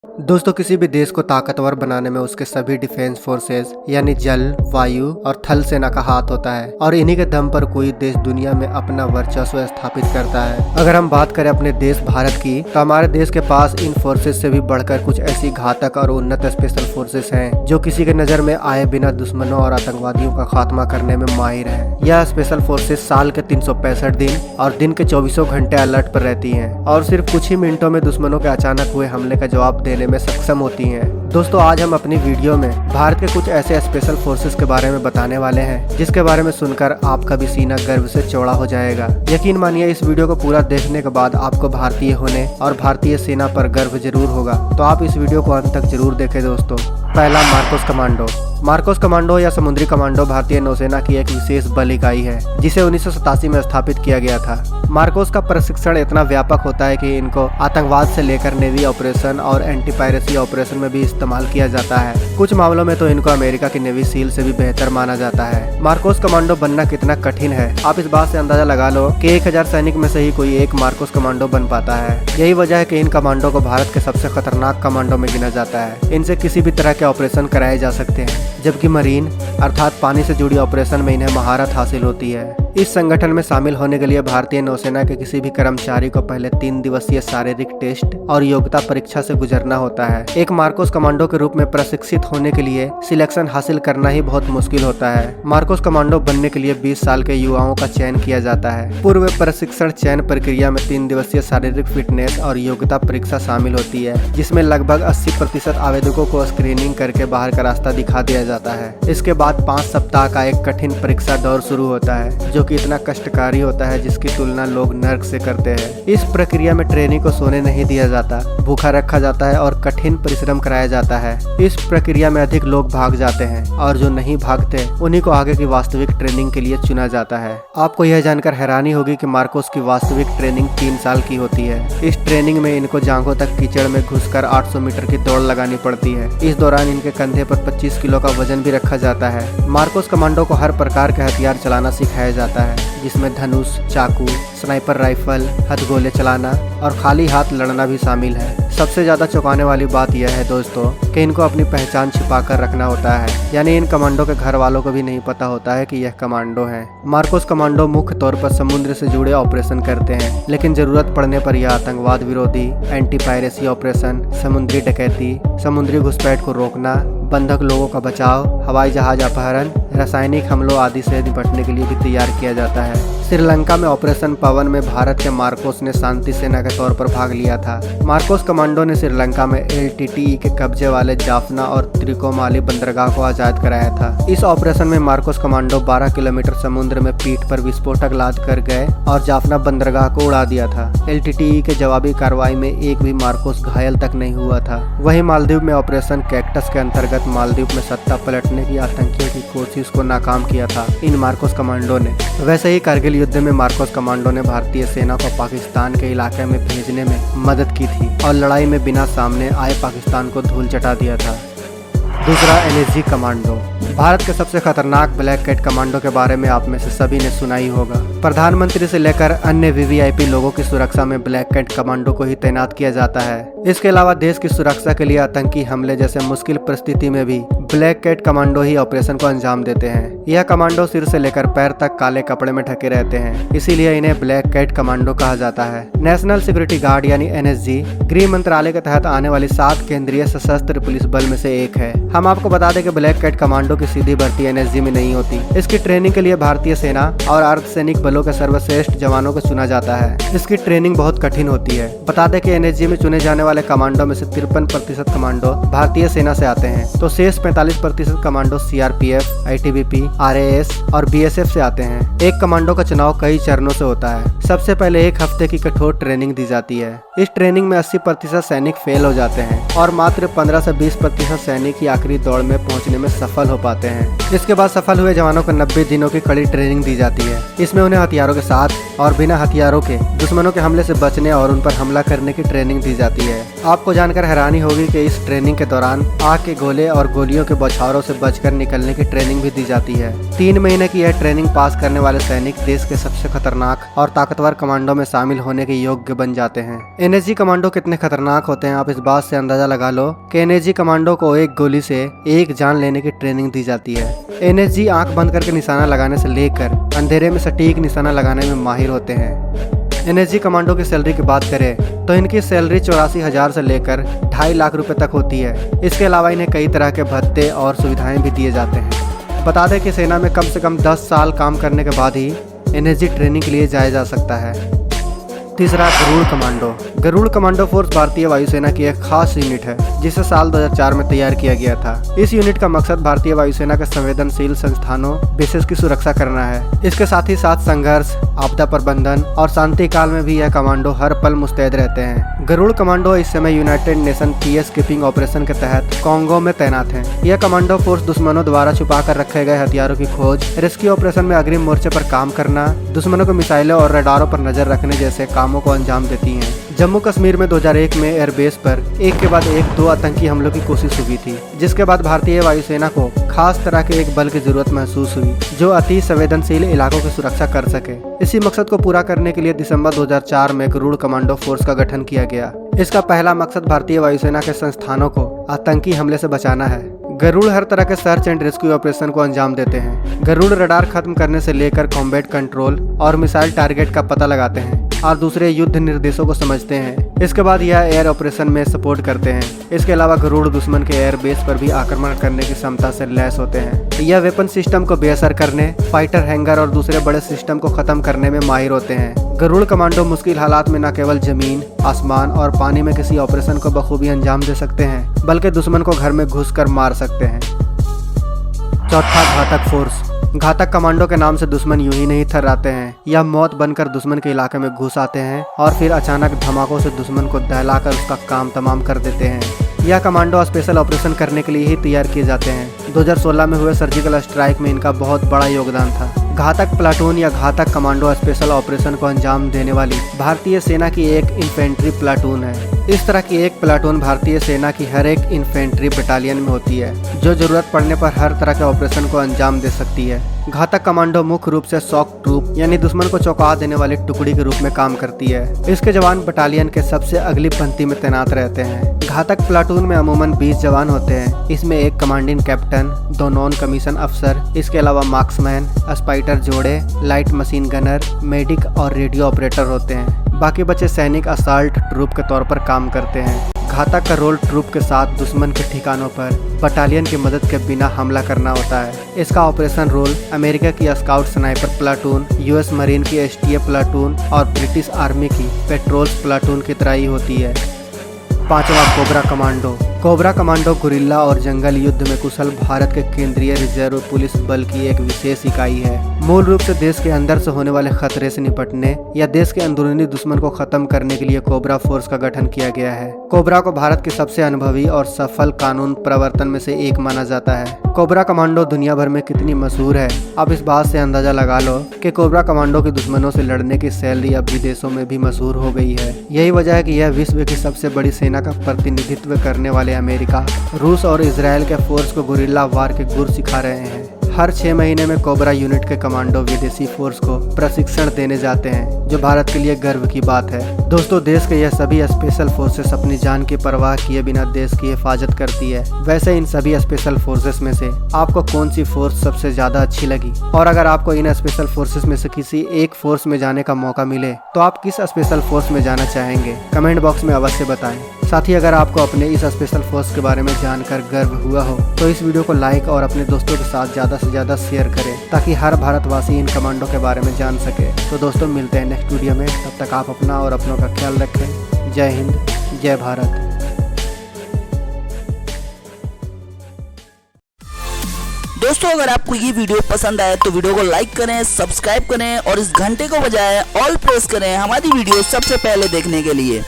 दोस्तों, किसी भी देश को ताकतवर बनाने में उसके सभी डिफेंस फोर्सेस यानी जल, वायु और थल सेना का हाथ होता है और इन्हीं के दम पर कोई देश दुनिया में अपना वर्चस्व स्थापित करता है। अगर हम बात करें अपने देश भारत की, तो हमारे देश के पास इन फोर्सेस से भी बढ़कर कुछ ऐसी घातक और उन्नत स्पेशल फोर्सेस हैं जो किसी के नजर में आए बिना दुश्मनों और आतंकवादियों का खात्मा करने में माहिर है। यह स्पेशल फोर्सेस साल के 365 दिन और दिन के 24 घंटे अलर्ट पर रहती हैं और सिर्फ कुछ ही मिनटों में दुश्मनों के अचानक हुए हमले का जवाब देने में सक्षम होती हैं। दोस्तों, आज हम अपनी वीडियो में भारत के कुछ ऐसे स्पेशल फोर्सेस के बारे में बताने वाले हैं जिसके बारे में सुनकर आपका भी सीना गर्व से चौड़ा हो जाएगा। यकीन मानिए, इस वीडियो को पूरा देखने के बाद आपको भारतीय होने और भारतीय सेना पर गर्व जरूर होगा, तो आप इस वीडियो को अंत तक जरूर देखें। दोस्तों, पहला, मार्कोस कमांडो। मार्कोस कमांडो या समुद्री कमांडो भारतीय नौसेना की एक विशेष बल इकाई है जिसे 1987 में स्थापित किया गया था। मार्कोस का प्रशिक्षण इतना व्यापक होता है कि इनको आतंकवाद से लेकर नेवी ऑपरेशन और एंटी पायरेसी ऑपरेशन में भी इस्तेमाल किया जाता है। कुछ मामलों में तो इनको अमेरिका की नेवी सील से भी बेहतर माना जाता है। मार्कोस कमांडो बनना कितना कठिन है, आप इस बात से अंदाजा लगा लो कि 1000 सैनिक में से ही कोई एक मार्कोस कमांडो बन पाता है। यही वजह है कि इन कमांडो को भारत के सबसे खतरनाक कमांडो में गिना जाता है। इनसे किसी भी तरह के ऑपरेशन कराए जा सकते हैं, जबकि मरीन अर्थात पानी से जुड़ी ऑपरेशन में इन्हें महारत हासिल होती है। इस संगठन में शामिल होने के लिए भारतीय नौसेना के किसी भी कर्मचारी को पहले 3 दिवसीय शारीरिक टेस्ट और योग्यता परीक्षा से गुजरना होता है। एक मार्कोस कमांडो के रूप में प्रशिक्षित होने के लिए सिलेक्शन हासिल करना ही बहुत मुश्किल होता है। मार्कोस कमांडो बनने के लिए 20 साल के युवाओं का चयन किया जाता है। पूर्व प्रशिक्षण चयन प्रक्रिया में 3 दिवसीय शारीरिक फिटनेस और योग्यता परीक्षा शामिल होती है, जिसमें लगभग 80% आवेदकों को स्क्रीनिंग करके बाहर का रास्ता दिखा दिया जाता है। इसके बाद 5 सप्ताह का एक कठिन परीक्षा दौर शुरू होता है जो कि इतना कष्टकारी होता है जिसकी तुलना लोग नर्क से करते हैं। इस प्रक्रिया में ट्रेनी को सोने नहीं दिया जाता, भूखा रखा जाता है और कठिन परिश्रम कराया जाता है। इस प्रक्रिया में अधिक लोग भाग जाते हैं और जो नहीं भागते उन्हीं को आगे की वास्तविक ट्रेनिंग के लिए चुना जाता है। आपको यह जानकर हैरानी होगी कि मार्कोस की वास्तविक ट्रेनिंग 3 साल की होती है। इस ट्रेनिंग में इनको जांघों तक कीचड़ में घुसकर 800 मीटर की दौड़ लगानी पड़ती है। इस दौरान इनके कंधे पर 25 किलो का वजन भी रखा जाता है। मार्कोस कमांडो को हर प्रकार के हथियार चलाना सिखाया जाता है, जिसमें धनुष, चाकू, स्नाइपर राइफल, हथगोले चलाना और खाली हाथ लड़ना भी शामिल है। सबसे ज्यादा चौंकाने वाली बात यह है दोस्तों कि इनको अपनी पहचान छिपाकर रखना होता है, यानी इन कमांडो के घर वालों को भी नहीं पता होता है कि यह कमांडो हैं। मार्कोस कमांडो मुख्य तौर पर समुद्र से जुड़े ऑपरेशन करते हैं, लेकिन जरूरत पड़ने पर यह आतंकवाद विरोधी, एंटी पायरेसी ऑपरेशन, समुद्री डकैती, समुद्री घुसपैठ को रोकना, बंधक लोगों का बचाव, हवाई जहाज अपहरण, रासायनिक हमलों आदि से निपटने के लिए भी तैयार किया जाता है। श्रीलंका में ऑपरेशन पवन में भारत के मार्कोस ने शांति सेना के तौर पर भाग लिया था। मार्कोस कमांडो ने श्रीलंका में LTTE के कब्जे वाले जाफना और त्रिकोमाली बंदरगाह को आजाद कराया था। इस ऑपरेशन में मार्कोस कमांडो 12 किलोमीटर समुद्र में पीठ पर विस्फोटक लाद कर गए और जाफना बंदरगाह को उड़ा दिया था। LTTE के जवाबी कार्रवाई में एक भी मार्कोस घायल तक नहीं हुआ था। वहीं मालदीव में ऑपरेशन कैक्टस के अंतर्गत मालदीव में सत्ता पलटने की आतंकियों की कोशिश को नाकाम किया था इन मार्कोस कमांडो ने। वैसे ही कारगिल युद्ध में मार्कोस कमांडो ने भारतीय सेना को पाकिस्तान के इलाके में भेजने में मदद की थी और लड़ाई में बिना सामने आए पाकिस्तान को धूल चटा दिया था। दूसरा, NSG कमांडो। भारत के सबसे खतरनाक ब्लैक कैट कमांडो के बारे में आप में से सभी ने सुना ही होगा। प्रधानमंत्री से लेकर अन्य VVIP लोगों की सुरक्षा में ब्लैक कैट कमांडो को ही तैनात किया जाता है। इसके अलावा देश की सुरक्षा के लिए आतंकी हमले जैसे मुश्किल परिस्थिति में भी ब्लैक कैट कमांडो ही ऑपरेशन को अंजाम देते हैं। यह कमांडो सिर से लेकर पैर तक काले कपड़े में ढके रहते हैं, इसीलिए इन्हें ब्लैक कैट कमांडो कहा जाता है। नेशनल सिक्योरिटी गार्ड यानी NSG गृह मंत्रालय के तहत आने वाली 7 केंद्रीय सशस्त्र पुलिस बल में से एक है। हम आपको बता दें कि ब्लैक कैट कमांडो की सीधी भर्ती NSG में नहीं होती। इसकी ट्रेनिंग के लिए भारतीय सेना और अर्धसैनिक बलों के सर्वश्रेष्ठ जवानों को चुना जाता है। इसकी ट्रेनिंग बहुत कठिन होती है। बता दें कि NSG में चुने जाने वाले कमांडो में से 53% कमांडो भारतीय सेना से आते हैं, तो शेष 45% कमांडो CRPF, ITBP, RAS और BSF से आते हैं। एक कमांडो का चुनाव कई चरणों से होता है। सबसे पहले 1 हफ्ते की कठोर ट्रेनिंग दी जाती है। इस ट्रेनिंग में 80% सैनिक फेल हो जाते हैं और मात्र 15 से 20% सैनिक ही आखिरी दौड़ में पहुंचने में सफल हो पाते हैं। इसके बाद सफल हुए जवानों को 90 दिनों की कड़ी ट्रेनिंग दी जाती है। इसमें उन्हें हथियारों के साथ और बिना हथियारों के दुश्मनों के हमले से बचने और उन पर हमला करने की ट्रेनिंग दी जाती है। आपको जानकर हैरानी होगी कि इस ट्रेनिंग के दौरान आग के गोले और गोलियों के बौछारों से बचकर निकलने की ट्रेनिंग भी दी जाती है। 3 महीने की यह ट्रेनिंग पास करने वाले सैनिक देश के सबसे खतरनाक और ताकतवर कमांडो में शामिल होने के योग्य बन जाते हैं। एनएसजी कमांडो कितने खतरनाक होते हैं आप इस बात से अंदाजा लगा लो कि एनएसजी कमांडो को एक गोली से एक जान लेने की ट्रेनिंग दी जाती है। एनएसजी आंख बंद करके निशाना लगाने से लेकर अंधेरे में सटीक निशाना लगाने में माहिर होते हैं। एनएसजी कमांडो की सैलरी की बात करें तो इनकी सैलरी 84,000 से लेकर 2.5 लाख रुपए तक होती है। इसके अलावा इन्हें कई तरह के भत्ते और सुविधाएं भी दिए जाते हैं। बता दें कि सेना में कम से कम 10 साल काम करने के बाद ही एनएसजी ट्रेनिंग के लिए जाया जा सकता है। तीसरा, Garud commando. Garud commando force भारतीय वायुसेना की एक खास यूनिट है जिसे साल 2004 में तैयार किया गया था। इस यूनिट का मकसद भारतीय वायुसेना के संवेदनशील संस्थानों बेसेस की सुरक्षा करना है। इसके साथ ही साथ संघर्ष, आपदा प्रबंधन और शांति काल में भी यह कमांडो हर पल मुस्तैद रहते हैं। गरुड़ कमांडो इस समय United nation peace keeping operation के तहत कांगो में तैनात है। यह कमांडो फोर्स दुश्मनों द्वारा छुपा कर रखे गए हथियारों की खोज, रेस्क्यू ऑपरेशन में अग्रिम मोर्चे पर काम करना, दुश्मनों को मिसाइलों और रडारों पर नजर रखने जैसे कामों को अंजाम देती हैं। जम्मू कश्मीर में 2001 में एयरबेस पर एक के बाद एक 2 आतंकी हमलों की कोशिश हुई थी, जिसके बाद भारतीय वायुसेना को खास तरह के एक बल की जरूरत महसूस हुई जो अति संवेदनशील इलाकों की सुरक्षा कर सके। इसी मकसद को पूरा करने के लिए दिसंबर 2004 में गरुड़ कमांडो फोर्स का गठन किया गया। इसका पहला मकसद भारतीय वायुसेना के संस्थानों को आतंकी हमले से बचाना है। गरुड़ हर तरह के सर्च एंड रेस्क्यू ऑपरेशन को अंजाम देते हैं। गरुड़ रडार खत्म करने से लेकर कॉम्बैट कंट्रोल और मिसाइल टारगेट का पता लगाते हैं और दूसरे युद्ध निर्देशों को समझते हैं। इसके बाद यह एयर ऑपरेशन में सपोर्ट करते हैं। इसके अलावा गरुड़ दुश्मन के एयर बेस पर भी आक्रमण करने की क्षमता से लैस होते हैं। यह वेपन सिस्टम को बेअसर करने, फाइटर हैंगर और दूसरे बड़े सिस्टम को खत्म करने में माहिर होते हैं। गरुड़ कमांडो मुश्किल हालात में न केवल जमीन, आसमान और पानी में किसी ऑपरेशन को बखूबी अंजाम दे सकते हैं बल्कि दुश्मन को घर में घुसकर मार सकते हैं। चौथा, घातक फोर्स। घातक कमांडो के नाम से दुश्मन यूं ही नहीं थर्राते हैं। यह मौत बनकर दुश्मन के इलाके में घुस आते हैं और फिर अचानक धमाकों से दुश्मन को दहलाकर उसका काम तमाम कर देते हैं। यह कमांडो स्पेशल ऑपरेशन करने के लिए ही तैयार किए जाते हैं। 2016 में हुए सर्जिकल स्ट्राइक में इनका बहुत बड़ा योगदान था। घातक प्लाटून या घातक कमांडो स्पेशल ऑपरेशन को अंजाम देने वाली भारतीय सेना की एक इन्फेंट्री प्लाटून है। इस तरह की एक प्लाटून भारतीय सेना की हर एक इन्फेंट्री बटालियन में होती है जो जरूरत पड़ने पर हर तरह के ऑपरेशन को अंजाम दे सकती है। घातक कमांडो मुख्य रूप से शॉक ट्रूप यानी दुश्मन को चौंका देने वाली टुकड़ी के रूप में काम करती है। इसके जवान बटालियन के सबसे अगली पंक्ति में तैनात रहते हैं। घातक प्लाटून में अमूमन 20 जवान होते हैं। इसमें एक कमांडिंग कैप्टन, 2 नॉन कमीशन अफसर, इसके अलावा मार्क्समैन, स्पाइटर जोड़े, लाइट मशीन गनर, मेडिक और रेडियो ऑपरेटर होते हैं। बाकी बचे सैनिक असाल्ट ट्रूप के तौर पर काम करते हैं। घातक का रोल ट्रूप के साथ दुश्मन के ठिकानों पर बटालियन की मदद के बिना हमला करना होता है। इसका ऑपरेशन रोल अमेरिका की scout sniper platoon, US marine की एसटीएफ प्लाटून और ब्रिटिश आर्मी की पेट्रोल्स प्लाटून की तरह ही होती है। 5वां, cobra commando. Cobra commando guerrilla और जंगल युद्ध में कुशल भारत के केंद्रीय रिजर्व पुलिस बल की एक विशेष इकाई है। मूल रूप से देश के अंदर से होने वाले खतरे से निपटने या देश के अंदरूनी दुश्मन को खत्म करने के लिए कोबरा फोर्स का गठन किया गया है। कोबरा को भारत के सबसे अनुभवी और सफल कानून प्रवर्तन में से एक माना जाता है। कोबरा कमांडो दुनिया भर में कितनी मशहूर है आप इस बात से अंदाजा लगा लो कि कोबरा कमांडो की दुश्मनों से लड़ने की शैली अब विदेशों में भी मशहूर हो गई है। यही वजह है कि यह विश्व की सबसे बड़ी सेना का प्रतिनिधित्व करने वाले अमेरिका, रूस और इजराइल के फोर्स को गुरिल्ला वार के गुर सिखा रहे हैं। हर 6 महीने में कोबरा यूनिट के कमांडो विदेशी फोर्स को प्रशिक्षण देने जाते हैं, जो भारत के लिए गर्व की बात है। दोस्तों, देश के यह सभी स्पेशल फोर्सेस अपनी जान की परवाह किए बिना देश की हिफाजत करती है। वैसे इन सभी स्पेशल फोर्सेस में से आपको कौन सी फोर्स सबसे ज्यादा अच्छी लगी? और अगर आपको इन स्पेशल फोर्सेस में से किसी एक फोर्स में जाने का मौका मिले तो आप किस स्पेशल फोर्स में जाना चाहेंगे? कमेंट बॉक्स में अवश्य बताएं। साथ ही अगर आपको अपने इस स्पेशल फोर्स के बारे में जानकर गर्व हुआ हो तो इस वीडियो को लाइक और अपने दोस्तों के साथ ज़्यादा से ज़्यादा शेयर करें ताकि हर भारतवासी इन कमांडो के बारे में जान सके। तो दोस्तों, मिलते हैं नेक्स्ट वीडियो में। तब तक आप अपना और अपनों का ख्याल रखें। जय हिंद, जय भारत। दोस्तों, अगर आपको ये वीडियो पसंद आए तो वीडियो को लाइक करें, सब्सक्राइब करें और इस घंटे को बजाय ऑल प्रेस करें हमारी वीडियो सबसे पहले देखने के लिए।